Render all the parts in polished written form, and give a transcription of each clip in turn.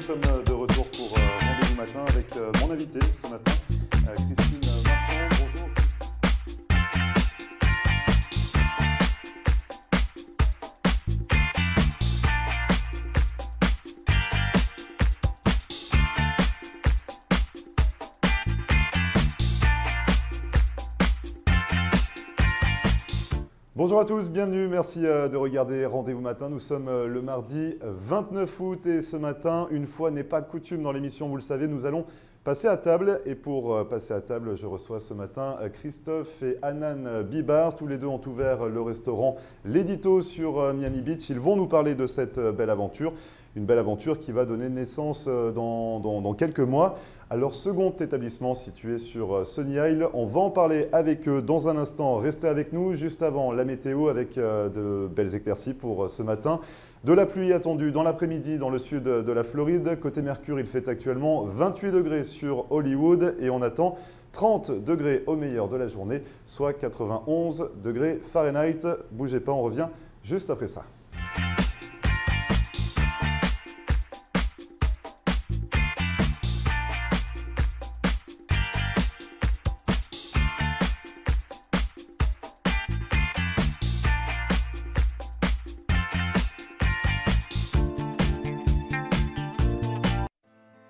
sommes de retour pour Rendez-vous Matin avec mon invité ce matin, Christine Marchand. Bonjour. Bonjour à tous, bienvenue, merci de regarder Rendez-vous Matin. Nous sommes le mardi 29 août et ce matin, une fois n'est pas coutume dans l'émission, vous le savez, nous allons passer à table. Et pour passer à table, je reçois ce matin Christophe et Hanan Bibar. Tous les deux ont ouvert le restaurant L'Édito sur Miami Beach. Ils vont nous parler de cette belle aventure. Une belle aventure qui va donner naissance dans quelques mois à leur second établissement situé sur Sunny Isle. On va en parler avec eux dans un instant. Restez avec nous. Juste avant, la météo avec de belles éclaircies pour ce matin. De la pluie attendue dans l'après-midi dans le sud de la Floride. Côté Mercure, il fait actuellement 28 degrés sur Hollywood et on attend 30 degrés au meilleur de la journée, soit 91 degrés Fahrenheit. Bougez pas, on revient juste après ça.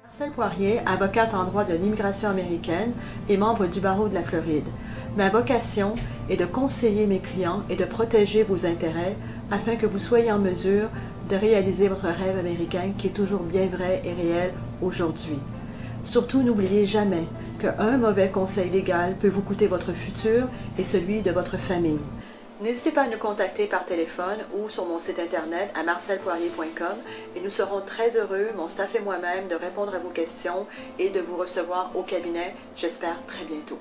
Marcelle Poirier, avocate en droit de l'immigration américaine et membre du barreau de la Floride. Ma vocation est de conseiller mes clients et de protéger vos intérêts afin que vous soyez en mesure de réaliser votre rêve américain qui est toujours bien vrai et réel aujourd'hui. Surtout, n'oubliez jamais qu'un mauvais conseil légal peut vous coûter votre futur et celui de votre famille. N'hésitez pas à nous contacter par téléphone ou sur mon site internet à marcelpoirier.com et nous serons très heureux, mon staff et moi-même, de répondre à vos questions et de vous recevoir au cabinet, j'espère très bientôt.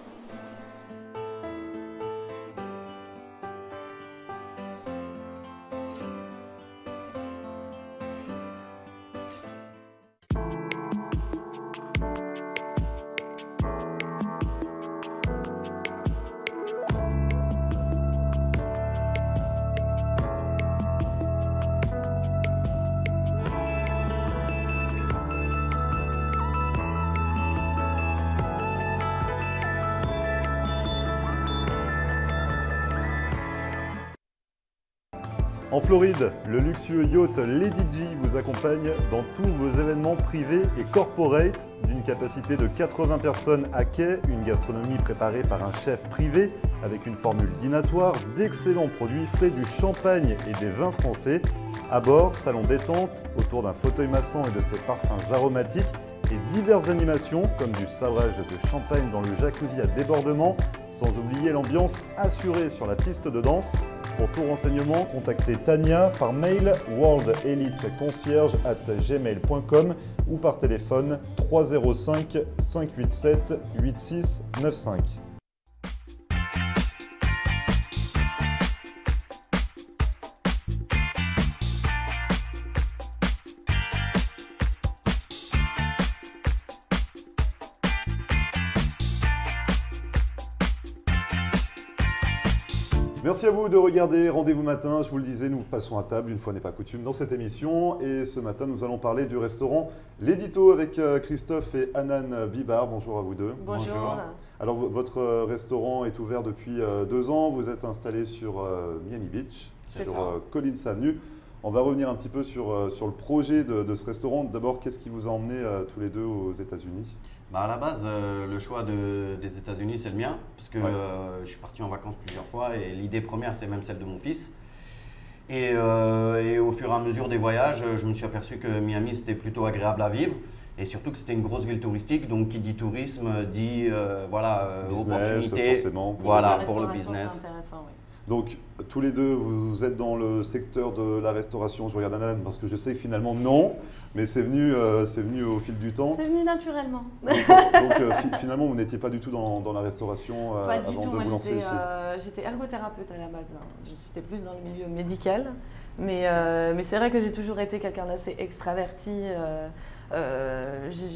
En Floride, le luxueux yacht Lady G vous accompagne dans tous vos événements privés et corporate d'une capacité de 80 personnes à quai, une gastronomie préparée par un chef privé avec une formule dînatoire, d'excellents produits frais, du champagne et des vins français. À bord, salon détente autour d'un fauteuil massant et de ses parfums aromatiques et diverses animations comme du sabrage de champagne dans le jacuzzi à débordement, sans oublier l'ambiance assurée sur la piste de danse. Pour tout renseignement, contactez Tania par mail worldeliteconcierge@gmail.com ou par téléphone 305 587 8695. Merci à vous de regarder Rendez-vous Matin. Je vous le disais, nous passons à table, une fois n'est pas coutume, dans cette émission. Et ce matin, nous allons parler du restaurant L'Édito avec Christophe et Hanan Bibar. Bonjour à vous deux. Bonjour. Alors, votre restaurant est ouvert depuis 2 ans. Vous êtes installé sur Miami Beach, sur Collins Avenue. On va revenir un petit peu sur le projet de ce restaurant. D'abord, qu'est-ce qui vous a emmené tous les deux aux États-Unis ? À la base, le choix des États-Unis, c'est le mien, parce que je suis parti en vacances plusieurs fois et l'idée première, c'est même celle de mon fils. Et au fur et à mesure des voyages, je me suis aperçu que Miami, c'était plutôt agréable à vivre et surtout que c'était une grosse ville touristique. Donc, qui dit tourisme, dit opportunité pour le business. C'est intéressant, oui. Donc, tous les deux, vous êtes dans le secteur de la restauration. Je regarde Hanan parce que je sais que finalement, non. Mais c'est venu au fil du temps. C'est venu naturellement. Donc finalement, vous n'étiez pas du tout dans la restauration avant de vous lancer ici. J'étais ergothérapeute à la base. J'étais plus dans le milieu médical. Mais c'est vrai que j'ai toujours été quelqu'un d'assez extraverti.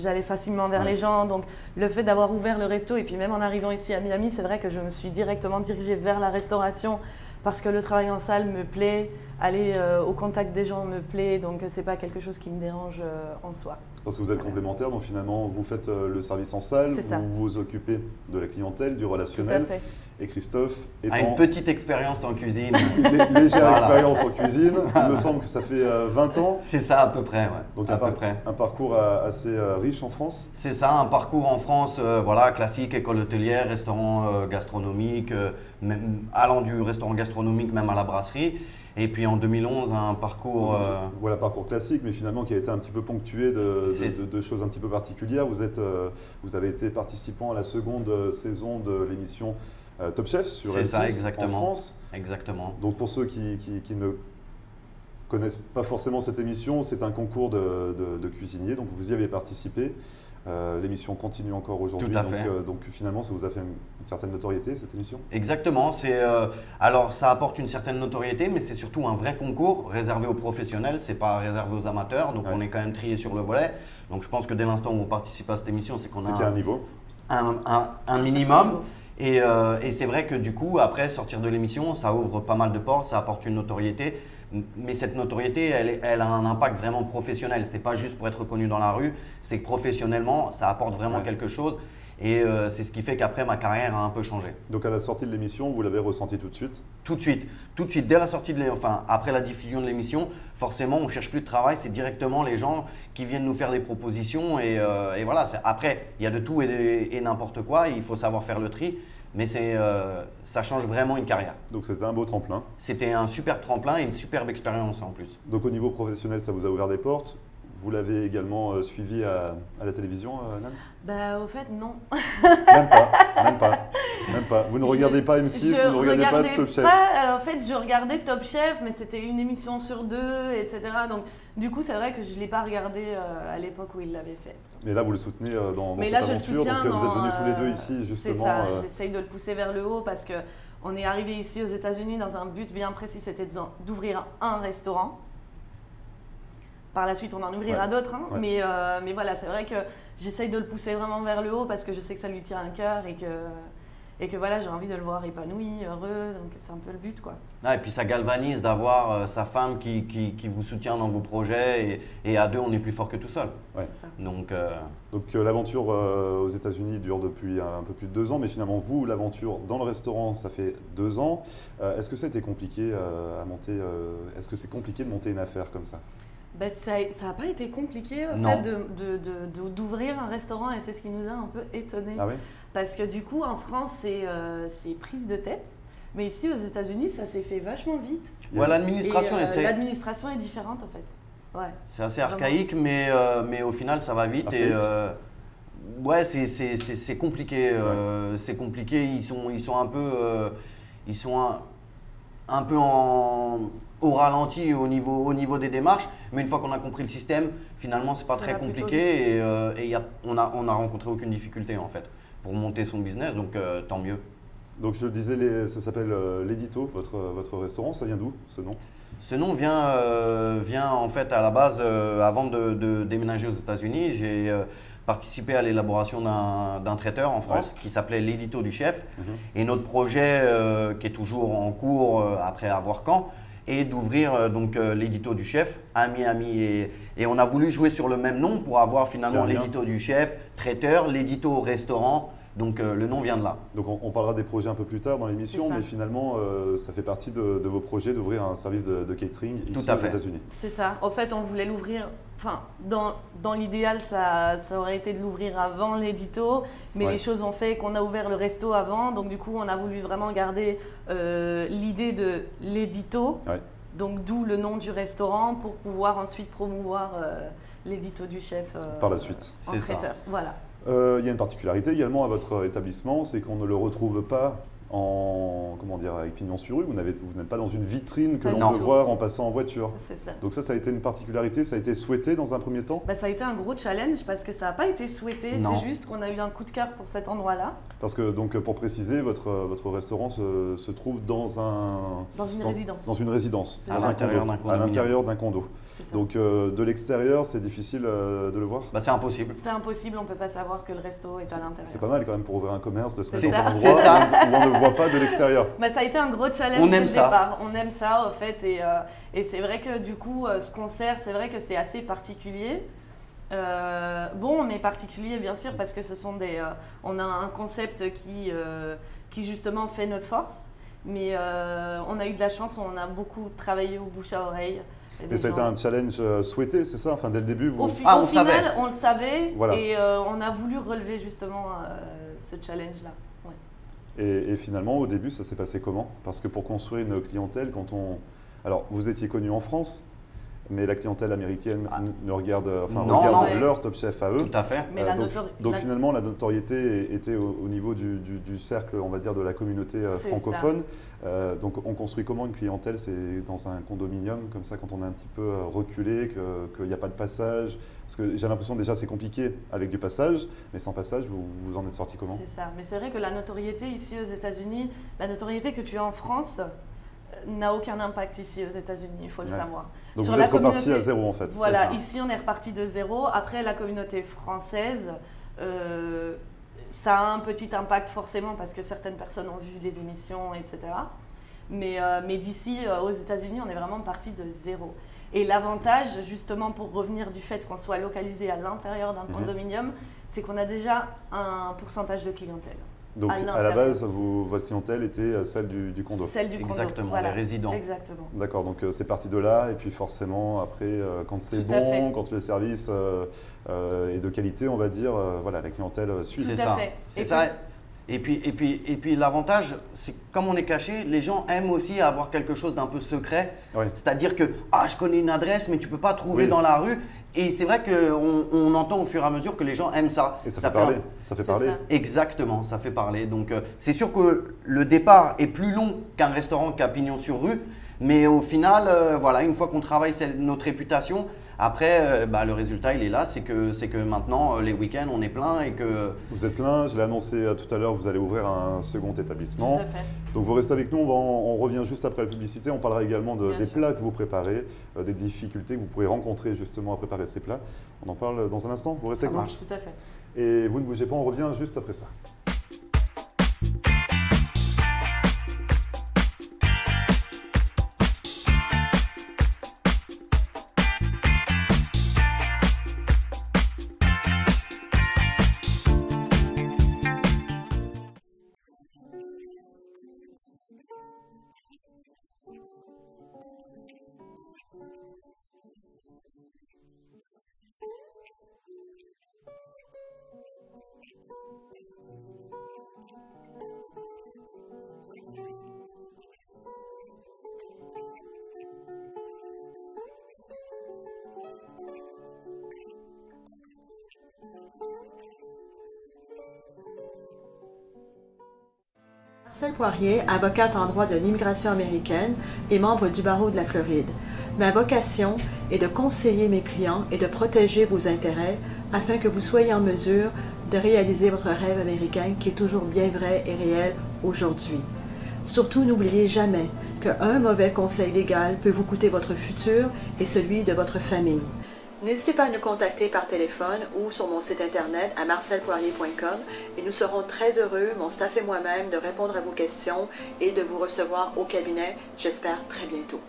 J'allais facilement vers les gens. Donc le fait d'avoir ouvert le resto et puis même en arrivant ici à Miami, c'est vrai que je me suis directement dirigée vers la restauration parce que le travail en salle me plaît, aller au contact des gens me plaît, donc c'est pas quelque chose qui me dérange en soi. Parce que vous êtes complémentaires, donc finalement vous faites le service en salle, vous vous occupez de la clientèle, du relationnel. Tout à fait. Et Christophe a une petite expérience en cuisine. Légère expérience en cuisine. Il me semble que ça fait 20 ans. C'est ça à peu près, ouais. Donc un parcours assez riche en France. C'est ça, un parcours en France, voilà, classique, école hôtelière, restaurant gastronomique, même, allant du restaurant gastronomique même à la brasserie. Et puis en 2011, un parcours… Voilà, parcours classique, mais finalement qui a été un petit peu ponctué de choses un petit peu particulières. Vous avez été participant à la seconde saison de l'émission Top Chef sur M6 en France. Exactement. Donc pour ceux qui ne connaissent pas forcément cette émission, c'est un concours de cuisiniers, donc vous y avez participé. L'émission continue encore aujourd'hui. Tout à fait. Donc finalement, ça vous a fait une certaine notoriété, cette émission? Exactement. Alors ça apporte une certaine notoriété, mais c'est surtout un vrai concours réservé aux professionnels, c'est pas réservé aux amateurs, donc on est quand même trié sur le volet. Donc je pense que dès l'instant où on participe à cette émission, c'est qu'on a qu'il y a un niveau. Un minimum. Et c'est vrai que du coup, après sortir de l'émission, ça ouvre pas mal de portes, ça apporte une notoriété. Mais cette notoriété, elle a un impact vraiment professionnel. Ce n'est pas juste pour être reconnu dans la rue, c'est que professionnellement, ça apporte vraiment quelque chose. Et c'est ce qui fait qu'après, ma carrière a un peu changé. Donc à la sortie de l'émission, vous l'avez ressenti tout de suite? Tout de suite. Dès la sortie après la diffusion de l'émission, forcément, on ne cherche plus de travail. C'est directement les gens qui viennent nous faire des propositions. Et voilà, après, il y a de tout et n'importe quoi. Il faut savoir faire le tri. Mais ça change vraiment une carrière. Donc c'était un beau tremplin. C'était un super tremplin et une superbe expérience en plus. Donc au niveau professionnel, ça vous a ouvert des portes. Vous l'avez également suivi à la télévision, Nan? Au fait, non. Même pas. Vous ne regardez pas M6, vous ne regardez pas Top Chef? En fait, je regardais Top Chef, mais c'était une émission sur deux, etc. Donc, du coup, c'est vrai que je ne l'ai pas regardé à l'époque où il l'avait fait. Mais là, vous le soutenez dans cette là, je aventure. Le soutiens donc, vous êtes venus tous les deux ici, justement. C'est ça, j'essaye de le pousser vers le haut parce qu'on est arrivé ici aux États-Unis dans un but bien précis, c'était d'ouvrir un restaurant. Par la suite, on en ouvrira d'autres, hein, mais voilà, c'est vrai que j'essaye de le pousser vraiment vers le haut parce que je sais que ça lui tient à cœur et que voilà, j'ai envie de le voir épanoui, heureux, donc c'est un peu le but, quoi. Et puis ça galvanise d'avoir sa femme qui vous soutient dans vos projets et à deux, on est plus fort que tout seul. Ouais. Donc l'aventure aux États-Unis dure depuis un peu plus de 2 ans, mais finalement vous, l'aventure dans le restaurant, ça fait 2 ans. Est-ce que ça a été compliqué à monter Est-ce que c'est compliqué de monter une affaire comme ça? Ça n'a pas été compliqué en fait, d'ouvrir un restaurant et c'est ce qui nous a un peu étonnés. Ah oui? Parce que du coup, en France, c'est prise de tête. Mais ici, aux États-Unis, ça s'est fait vachement vite. Ouais, l'administration l'administration est différente en fait. Ouais, c'est assez archaïque, mais au final, ça va vite. Archaïque. Et ouais, c'est compliqué. C'est compliqué. Ils sont un peu, un peu au ralenti au niveau des démarches. Mais une fois qu'on a compris le système, finalement, c'est pas très compliqué. Et on a rencontré aucune difficulté en fait pour monter son business. Donc tant mieux. Donc je le disais, ça s'appelle l'Édito, votre restaurant. Ça vient d'où ce nom? Ce nom vient en fait à la base, avant de déménager aux États-Unis, j'ai participé à l'élaboration d'un traiteur en France qui s'appelait l'Édito du chef. Et notre projet, qui est toujours en cours après Avoircan, est d'ouvrir donc l'Édito du chef à Miami. Et on a voulu jouer sur le même nom pour avoir finalement l'Édito du chef, traiteur, l'Édito restaurant. Donc le nom vient de là. Donc on parlera des projets un peu plus tard dans l'émission, mais finalement ça fait partie de vos projets d'ouvrir un service de catering ici aux États-Unis. C'est ça. En fait, on voulait l'ouvrir, dans l'idéal, ça aurait été de l'ouvrir avant l'Édito, mais les choses ont fait qu'on a ouvert le resto avant, donc du coup on a voulu vraiment garder l'idée de l'Édito, donc d'où le nom du restaurant pour pouvoir ensuite promouvoir l'Édito du chef par la suite. En traiteur. Voilà. Il y a une particularité également à votre établissement, c'est qu'on ne le retrouve pas avec pignon sur rue. Vous n'êtes pas dans une vitrine que l'on peut voir en passant en voiture. C'est ça. Donc ça a été une particularité, ça a été souhaité dans un premier temps? Ça a été un gros challenge parce que ça n'a pas été souhaité, c'est juste qu'on a eu un coup de cœur pour cet endroit-là. Parce que, donc, pour préciser, votre restaurant se trouve dans une résidence. Dans une résidence, à l'intérieur d'un condo. Donc de l'extérieur, c'est difficile de le voir? C'est impossible. C'est impossible, on ne peut pas savoir que le resto est à l'intérieur. C'est pas mal quand même pour ouvrir un commerce de se mettre dans un endroit où on ne voit pas de l'extérieur. Bah, ça a été un gros challenge dès le départ. On aime ça, au fait. Et c'est vrai que du coup, ce concert, c'est vrai que c'est assez particulier. Bon, mais particulier, bien sûr, parce que ce sont on a un concept qui justement fait notre force. Mais on a eu de la chance, on a beaucoup travaillé au bouche à oreille. Mais ça a été un challenge souhaité, c'est ça? Enfin, dès le début, vous... Au final, on le savait, voilà. Et on a voulu relever justement ce challenge-là. Ouais. Et finalement, au début, ça s'est passé comment? Parce que pour construire une clientèle, quand on... Alors, vous étiez connu en France, mais la clientèle américaine ne regarde, regarde leur Top Chef à eux. Tout à fait. Mais donc finalement, la notoriété était au niveau du cercle, on va dire, de la communauté francophone. Donc on construit comment une clientèle? C'est dans un condominium, comme ça, quand on est un petit peu reculé, qu'il n'y a pas de passage. Parce que j'ai l'impression déjà c'est compliqué avec du passage, mais sans passage, vous en êtes sorti comment? C'est ça. Mais c'est vrai que la notoriété ici aux États-Unis, la notoriété que tu as en France, n'a aucun impact ici aux États-Unis, il faut le savoir. Donc vous êtes reparti à zéro en fait. Voilà, ici on est reparti de zéro. Après, la communauté française, ça a un petit impact forcément parce que certaines personnes ont vu les émissions, etc. Mais d'ici aux États-Unis, on est vraiment parti de zéro. Et l'avantage, justement, pour revenir du fait qu'on soit localisé à l'intérieur d'un condominium, c'est qu'on a déjà un pourcentage de clientèle. Donc à la base, votre clientèle était celle du condo. Celle du condo. Exactement, voilà. Les résidents. Exactement. D'accord, donc c'est parti de là, et puis forcément, après, quand c'est bon, quand le service est de qualité, on va dire, voilà, la clientèle suit. C'est ça. C'est ça. Et puis l'avantage, c'est comme on est caché, les gens aiment aussi avoir quelque chose d'un peu secret. Oui. C'est-à-dire que, je connais une adresse, mais tu ne peux pas trouver dans la rue. Et c'est vrai qu'on entend au fur et à mesure que les gens aiment ça. Et ça fait parler. Ça fait parler. Exactement, ça fait parler. Donc c'est sûr que le départ est plus long qu'un restaurant qui a pignon sur rue. Mais au final, voilà, une fois qu'on travaille notre réputation, après, le résultat, il est là. C'est que maintenant, les week-ends, on est plein et que… Vous êtes plein. Je l'ai annoncé tout à l'heure, vous allez ouvrir un second établissement. Tout à fait. Donc vous restez avec nous, on revient juste après la publicité. On parlera également des plats que vous préparez, des difficultés que vous pourrez rencontrer justement à préparer ces plats. On en parle dans un instant. Vous restez avec nous? Tout à fait. Et vous ne bougez pas, on revient juste après ça. Marcelle Poirier, avocate en droit de l'immigration américaine et membre du barreau de la Floride. Ma vocation est de conseiller mes clients et de protéger vos intérêts afin que vous soyez en mesure de réaliser votre rêve américain qui est toujours bien vrai et réel aujourd'hui. Surtout, n'oubliez jamais qu'un mauvais conseil légal peut vous coûter votre futur et celui de votre famille. N'hésitez pas à nous contacter par téléphone ou sur mon site internet à marcelpoirier.com et nous serons très heureux, mon staff et moi-même, de répondre à vos questions et de vous recevoir au cabinet, j'espère très bientôt.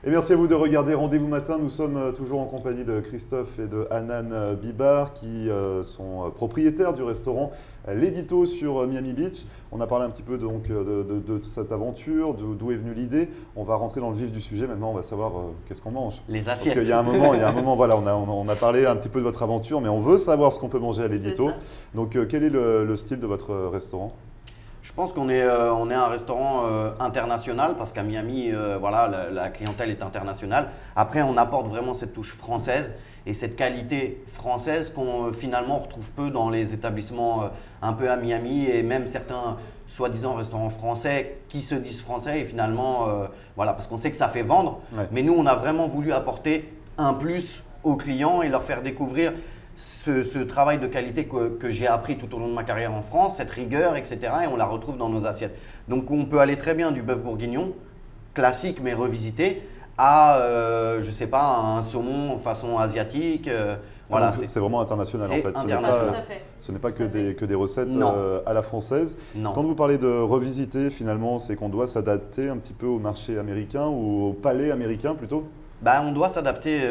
Et merci à vous de regarder Rendez-vous Matin. Nous sommes toujours en compagnie de Christophe et de Hanan Bibar qui sont propriétaires du restaurant L'Édito sur Miami Beach. On a parlé un petit peu donc, de cette aventure, d'où est venue l'idée. On va rentrer dans le vif du sujet. Maintenant, on va savoir qu'est-ce qu'on mange. Les assiettes. Parce qu'il y a un moment, voilà, on a parlé un petit peu de votre aventure, mais on veut savoir ce qu'on peut manger à L'Édito. Donc, quel est le style de votre restaurant ? Je pense qu'on est un restaurant international parce qu'à Miami, voilà, la clientèle est internationale. Après, on apporte vraiment cette touche française et cette qualité française qu'on finalement retrouve peu dans les établissements un peu à Miami et même certains soi-disant restaurants français qui se disent français et finalement, voilà, parce qu'on sait que ça fait vendre. Ouais. Mais nous, on a vraiment voulu apporter un plus aux clients et leur faire découvrir ce travail de qualité que j'ai appris tout au long de ma carrière en France, cette rigueur, etc. Et on la retrouve dans nos assiettes. Donc on peut aller très bien du bœuf bourguignon, classique mais revisité, à, je sais pas, un saumon façon asiatique. Voilà, c'est vraiment international en fait. Ce n'est pas que des recettes à la française. Non. Quand vous parlez de revisiter, finalement, c'est qu'on doit s'adapter un petit peu au marché américain ou au palais américain plutôt ? Bah, on doit s'adapter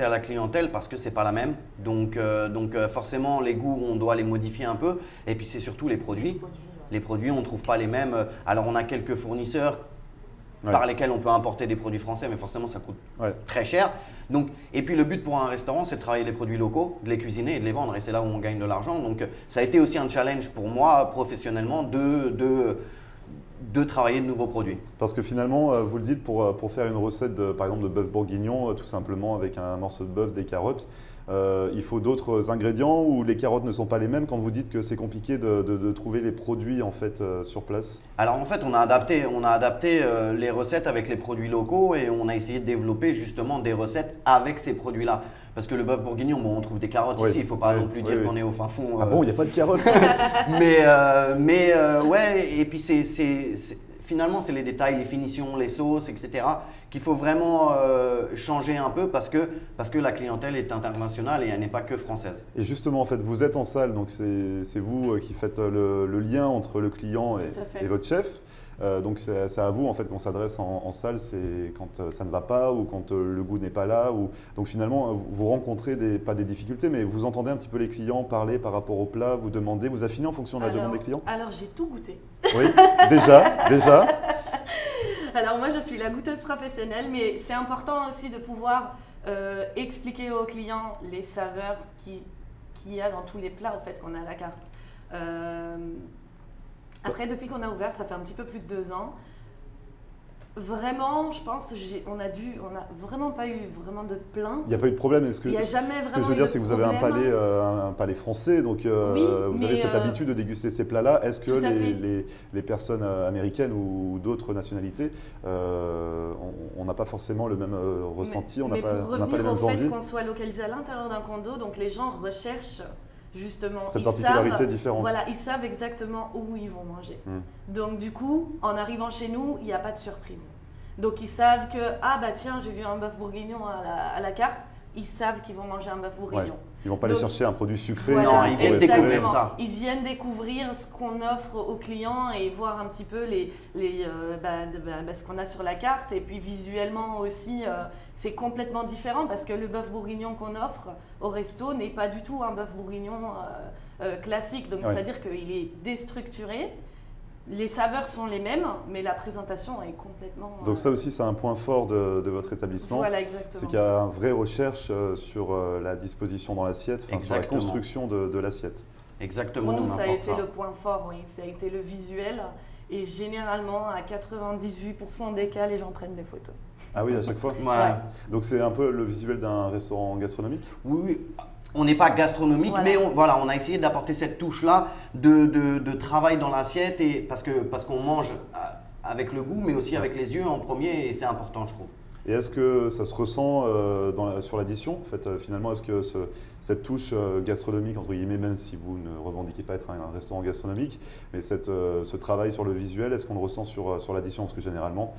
à la clientèle parce que c'est pas la même. Donc forcément, les goûts, on doit les modifier un peu. Et puis c'est surtout les produits. Les produits, on ne trouve pas les mêmes. Alors on a quelques fournisseurs par lesquels on peut importer des produits français, mais forcément ça coûte très cher. Donc, et puis le but pour un restaurant, c'est de travailler les produits locaux, de les cuisiner et de les vendre. Et c'est là où on gagne de l'argent. Donc ça a été aussi un challenge pour moi professionnellement de travailler de nouveaux produits. Parce que finalement, vous le dites, pour faire une recette par exemple de bœuf bourguignon, tout simplement avec un morceau de bœuf, des carottes, il faut d'autres ingrédients ou les carottes ne sont pas les mêmes quand vous dites que c'est compliqué de trouver les produits en fait sur place? Alors en fait, on a adapté les recettes avec les produits locaux et on a essayé de développer justement des recettes avec ces produits-là. Parce que le bœuf bourguignon, bon, on trouve des carottes ici, il ne faut pas non plus dire qu'on est au fin fond. Ah bon, il n'y a pas de carottes? mais ouais, et puis finalement, c'est les détails, les finitions, les sauces, etc. qu'il faut vraiment changer un peu parce que la clientèle est internationale et elle n'est pas que française. Et justement, en fait, vous êtes en salle, donc c'est vous qui faites le lien entre le client et votre chef. Donc c'est à vous en fait qu'on s'adresse en salle, c'est quand ça ne va pas ou quand le goût n'est pas là. Donc finalement, vous rencontrez pas des difficultés, mais vous entendez un petit peu les clients parler par rapport au plat, vous demandez, vous affinez en fonction de la demande des clients? Alors j'ai tout goûté. Oui, déjà. Alors moi je suis la goûteuse professionnelle, mais c'est important aussi de pouvoir expliquer aux clients les saveurs qu'il y a dans tous les plats au fait qu'on a à la carte. Après, depuis qu'on a ouvert, ça fait un petit peu plus de 2 ans. Vraiment, je pense, on n'a vraiment pas eu vraiment de plainte. Il n'y a pas eu de problème. Il n'y a jamais ce que je veux dire, c'est que vous avez un palais français, donc vous avez cette habitude de déguster ces plats-là. Est-ce que les personnes américaines ou d'autres nationalités, on n'a pas forcément le même ressenti, on n'a pas les mêmes envies? Mais pour revenir au fait qu'on soit localisé à l'intérieur d'un condo, donc les gens recherchent justement, cette particularité différente. Voilà, ils savent exactement où ils vont manger. Donc du coup, en arrivant chez nous, il n'y a pas de surprise. Donc ils savent que, ah bah tiens, j'ai vu un bœuf bourguignon à la carte, ils savent qu'ils vont manger un bœuf bourguignon. Ouais. Ils ne vont pas aller chercher un produit sucré. Voilà, non, ils viennent découvrir ça. Ils viennent découvrir ce qu'on offre aux clients et voir un petit peu ce qu'on a sur la carte. Et puis visuellement aussi, c'est complètement différent parce que le bœuf bourguignon qu'on offre au resto n'est pas du tout un bœuf bourguignon classique. Donc c'est-à-dire qu'il est déstructuré. Les saveurs sont les mêmes, mais la présentation est complètement… Donc ça aussi, c'est un point fort de votre établissement. Voilà, exactement. C'est qu'il y a une vraie recherche sur la disposition dans l'assiette, sur la construction de l'assiette. Exactement. Pour nous, ça a été le point fort, oui. Ça a été le visuel. Et généralement, à 98% des cas, les gens prennent des photos. Ah oui, à chaque fois? Ouais. Donc c'est un peu le visuel d'un restaurant gastronomique? Oui. On n'est pas gastronomique, mais on a essayé d'apporter cette touche-là de travail dans l'assiette parce qu'on mange avec le goût, mais aussi avec les yeux en premier, et c'est important, je trouve. Et est-ce que ça se ressent sur l'addition en fait, finalement, est-ce que cette touche gastronomique, entre guillemets, même si vous ne revendiquez pas être un restaurant gastronomique, mais ce travail sur le visuel, est-ce qu'on le ressent sur l'addition? Parce que généralement,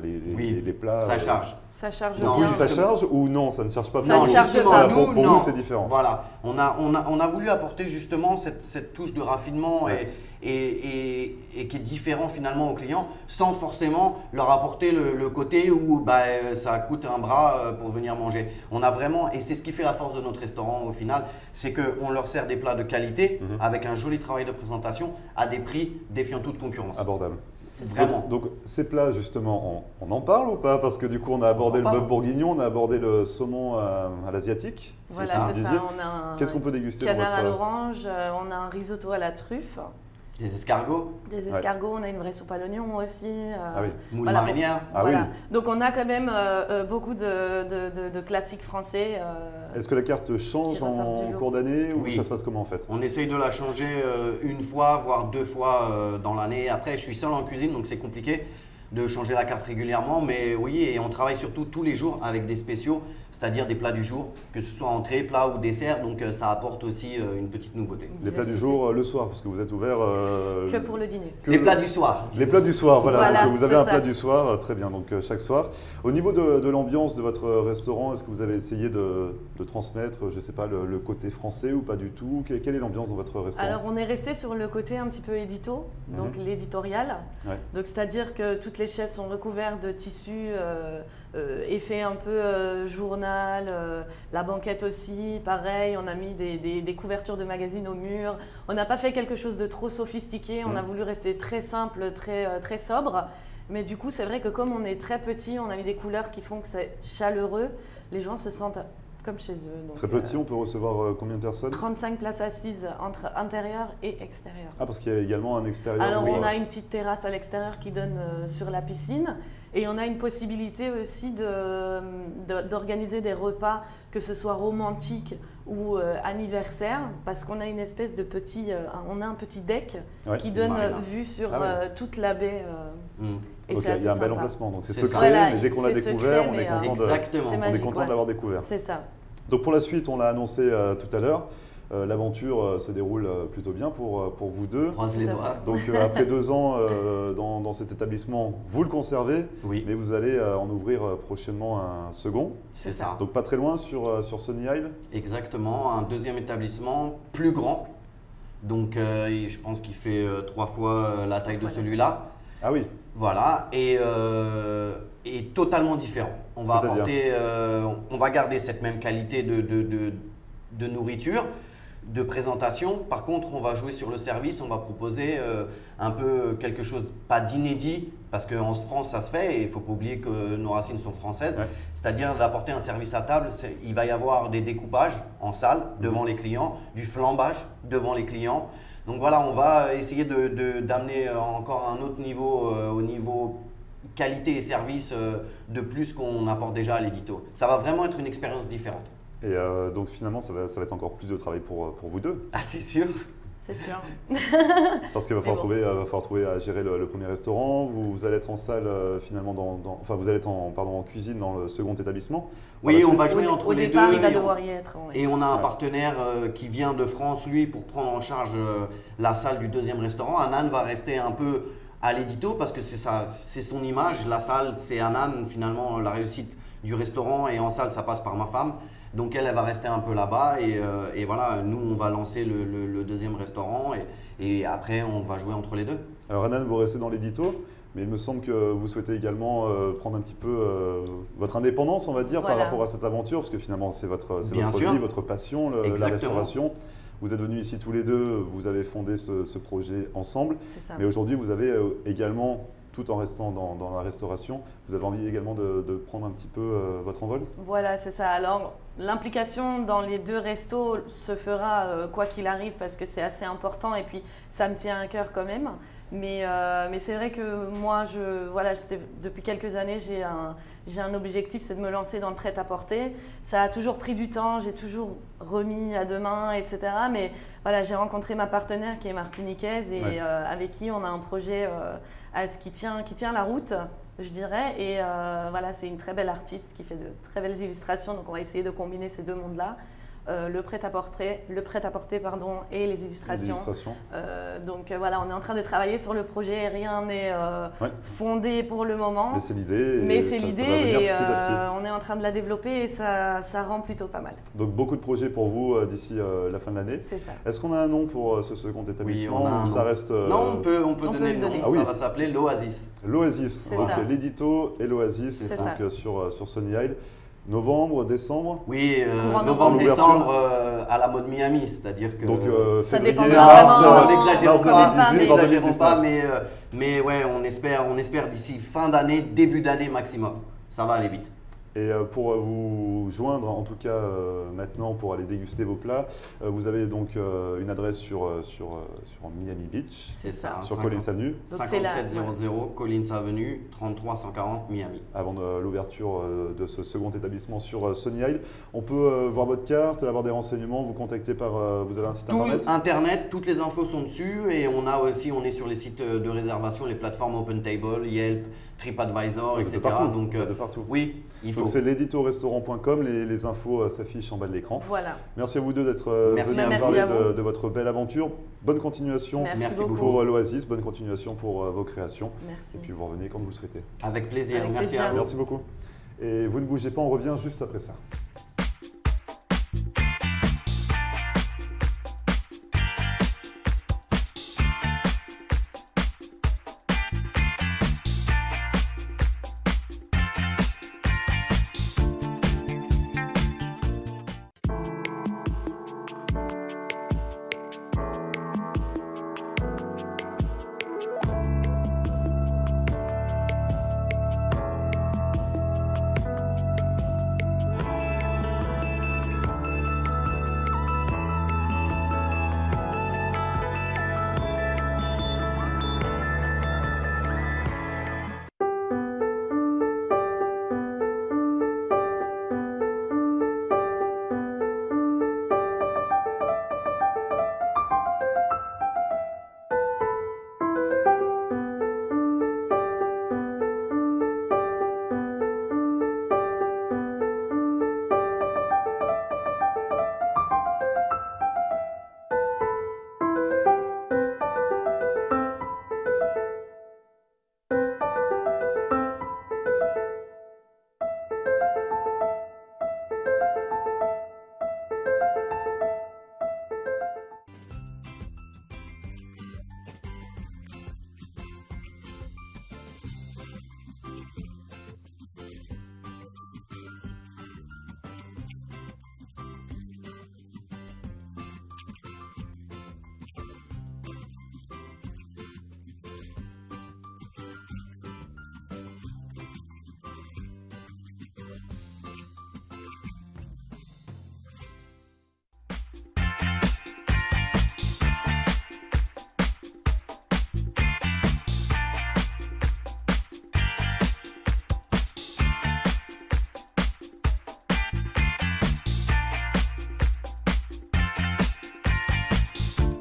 les plats… ça charge. Ça charge Donc bien. oui, ça charge ou non, ça ne charge pas? Ça ne charge pas. Voilà, Nous, pour non. vous, c'est différent. Voilà, on a voulu apporter justement cette touche de raffinement et qui est différent finalement aux clients, sans forcément leur apporter le côté où ça coûte un bras pour venir manger. On a vraiment, et c'est ce qui fait la force de notre restaurant au final, c'est qu'on leur sert des plats de qualité avec un joli travail de présentation à des prix défiant toute concurrence. Abordable. Vraiment. Donc ces plats justement, on en parle ou pas? Parce que du coup on a abordé le bœuf bourguignon, on a abordé le saumon à l'asiatique. Voilà, c'est ça. On a un Qu'est-ce qu'on peut déguster canard à l'orange, on a un risotto à la truffe. Des escargots. Des escargots, on a une vraie soupe à l'oignon aussi. Moule marinière. Oui. Donc on a quand même beaucoup de classiques français. Est-ce que la carte change en cours d'année ou ça se passe comment en fait? On essaye de la changer une fois, voire 2 fois dans l'année. Après, je suis seul en cuisine, donc c'est compliqué de changer la carte régulièrement. Mais oui, et on travaille surtout tous les jours avec des spéciaux, c'est-à-dire des plats du jour, que ce soit entrée, plat ou dessert. Donc ça apporte aussi une petite nouveauté. Les plats du jour le soir, parce que vous êtes ouvert… que pour le dîner. Les plats du soir. Les plats du soir, voilà. Donc, vous avez un ça. plat du soir, très bien, donc chaque soir. Au niveau de l'ambiance de votre restaurant, est-ce que vous avez essayé de transmettre, je ne sais pas, le côté français ou pas du tout? Quelle est l'ambiance dans votre restaurant? Alors on est resté sur le côté un petit peu édito, donc l'éditorial. Ouais. Donc c'est-à-dire que toutes les chaises sont recouvertes de tissus, effet un peu journal, la banquette aussi, pareil, on a mis des couvertures de magazines au mur. On n'a pas fait quelque chose de trop sophistiqué, on a voulu rester très simple, très sobre. Mais du coup, c'est vrai que comme on est très petit, on a mis des couleurs qui font que c'est chaleureux. Les gens se sentent comme chez eux. Donc, très petit, on peut recevoir combien de personnes? 35 places assises entre intérieur et extérieur. Ah, parce qu'il y a également un extérieur. Alors on a une petite terrasse à l'extérieur qui donne sur la piscine et on a une possibilité aussi d'organiser des repas, que ce soit romantique ou anniversaire, parce qu'on a une espèce de petit, on a un petit deck qui donne vue sur toute la baie. Et donc il y a un bel emplacement, donc c'est secret, Voilà, mais dès qu'on l'a découvert, on est content de l'avoir découvert. C'est ça. Donc pour la suite, on l'a annoncé tout à l'heure, l'aventure se déroule plutôt bien pour vous deux. Croise les doigts. Donc après 2 ans dans cet établissement, vous le conservez, mais vous allez en ouvrir prochainement un second. C'est ça. Donc pas très loin sur Sunny Isle. Exactement, un deuxième établissement plus grand. Donc je pense qu'il fait 3 fois la taille de celui-là. Ah oui. Voilà, et totalement différent. On va apporter, on va garder cette même qualité de nourriture, de présentation. Par contre, on va jouer sur le service, on va proposer un peu quelque chose, pas d'inédit, parce qu'en France ça se fait et il ne faut pas oublier que nos racines sont françaises, c'est-à-dire d'apporter un service à table. Il va y avoir des découpages en salle devant les clients, du flambage devant les clients. Donc voilà, on va essayer d'amener encore un autre niveau au niveau qualité et service de plus qu'on apporte déjà à l'édito. Ça va vraiment être une expérience différente. Et donc finalement, ça va être encore plus de travail pour vous deux. Ah, c'est sûr. C'est sûr. Parce qu'il va falloir trouver à gérer le premier restaurant. Vous allez être en salle finalement enfin vous allez être en cuisine dans le second établissement. Oui, on va jouer entre les deux. Au départ, il va devoir y être. Et on a un partenaire qui vient de France, lui, pour prendre en charge la salle du deuxième restaurant. Anan va rester un peu à l'édito parce que c'est son image. La salle, c'est Anan. Finalement, la réussite du restaurant et en salle, ça passe par ma femme. Donc elle va rester un peu là-bas et voilà, nous on va lancer le deuxième restaurant et après on va jouer entre les deux. Alors Anan, vous restez dans l'édito, mais il me semble que vous souhaitez également prendre un petit peu votre indépendance, on va dire, par rapport à cette aventure, parce que finalement c'est votre vie, votre passion, la restauration. Vous êtes venus ici tous les deux, vous avez fondé ce projet ensemble, mais aujourd'hui vous avez également, tout en restant dans la restauration, vous avez envie également de prendre un petit peu votre envol? Voilà, c'est ça. Alors, l'implication dans les 2 restos se fera quoi qu'il arrive parce que c'est assez important et puis ça me tient à cœur quand même. Mais c'est vrai que moi, depuis quelques années, j'ai un objectif, c'est de me lancer dans le prêt-à-porter. Ça a toujours pris du temps, j'ai toujours remis à demain, etc. Mais voilà, j'ai rencontré ma partenaire qui est martiniquaise et avec qui on a un projet qui tient la route, je dirais. Et voilà, c'est une très belle artiste qui fait de très belles illustrations. Donc on va essayer de combiner ces 2 mondes-là. le prêt-à-porter, et les illustrations. Donc voilà, on est en train de travailler sur le projet. Rien n'est fondé pour le moment. Mais c'est l'idée. On est en train de la développer et ça rend plutôt pas mal. Donc beaucoup de projets pour vous d'ici la fin de l'année. C'est ça. Est-ce qu'on a un nom pour ce second établissement? Oui, on a un ça nom. reste. Non, on peut donner le nom. Ah oui. Ça va s'appeler l'Oasis. L'Oasis. Donc l'édito et l'Oasis sur Sunny Isle. Novembre, décembre? Oui, novembre, décembre à la mode Miami, c'est-à-dire que… Donc ça février, dépendra n'exagérons pas, mais ouais, on espère d'ici fin d'année, début d'année maximum. Ça va aller vite. Et pour vous joindre, en tout cas maintenant, pour aller déguster vos plats, vous avez donc une adresse sur Miami Beach. C'est ça. Sur Collins Avenue. 5700 Collins Avenue, 33 140 Miami. Avant l'ouverture de ce second établissement sur Sunny Isle. On peut voir votre carte, avoir des renseignements, vous contacter par… vous avez un site internet? Toutes les infos sont dessus et on est sur les sites de réservation, les plateformes OpenTable, Yelp, TripAdvisor, etc. Donc, de partout. Oui, il faut. Donc c'est l'éditorestaurant.com, les infos s'affichent en bas de l'écran. Voilà. Merci à vous deux d'être venus nous parler de votre belle aventure. Bonne continuation pour l'Oasis, bonne continuation pour vos créations. Merci. Et puis vous revenez quand vous le souhaitez. Avec plaisir. Avec Merci plaisir. à vous. Merci beaucoup. Et vous ne bougez pas, on revient juste après ça.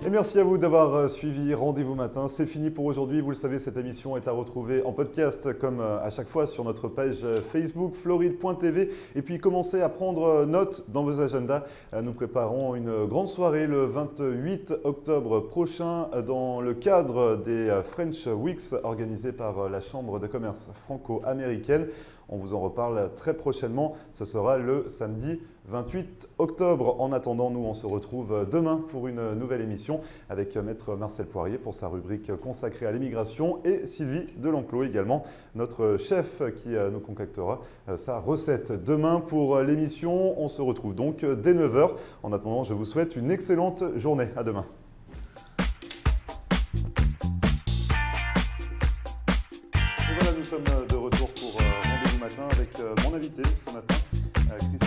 Et merci à vous d'avoir suivi Rendez-vous Matin. C'est fini pour aujourd'hui. Vous le savez, cette émission est à retrouver en podcast comme à chaque fois sur notre page Facebook floride.tv. Et puis commencez à prendre note dans vos agendas. Nous préparons une grande soirée le 28 octobre prochain dans le cadre des French Weeks organisés par la Chambre de commerce franco-américaine. On vous en reparle très prochainement. Ce sera le samedi 28 octobre. En attendant, nous, on se retrouve demain pour une nouvelle émission avec Maître Marcel Poirier pour sa rubrique consacrée à l'immigration et Sylvie Delenclos également, notre chef qui nous concoctera sa recette. Demain pour l'émission, on se retrouve donc dès 9 h. En attendant, je vous souhaite une excellente journée. À demain. Et voilà, nous sommes de retour pour Rendez-vous Matin avec mon invité ce matin, Christophe.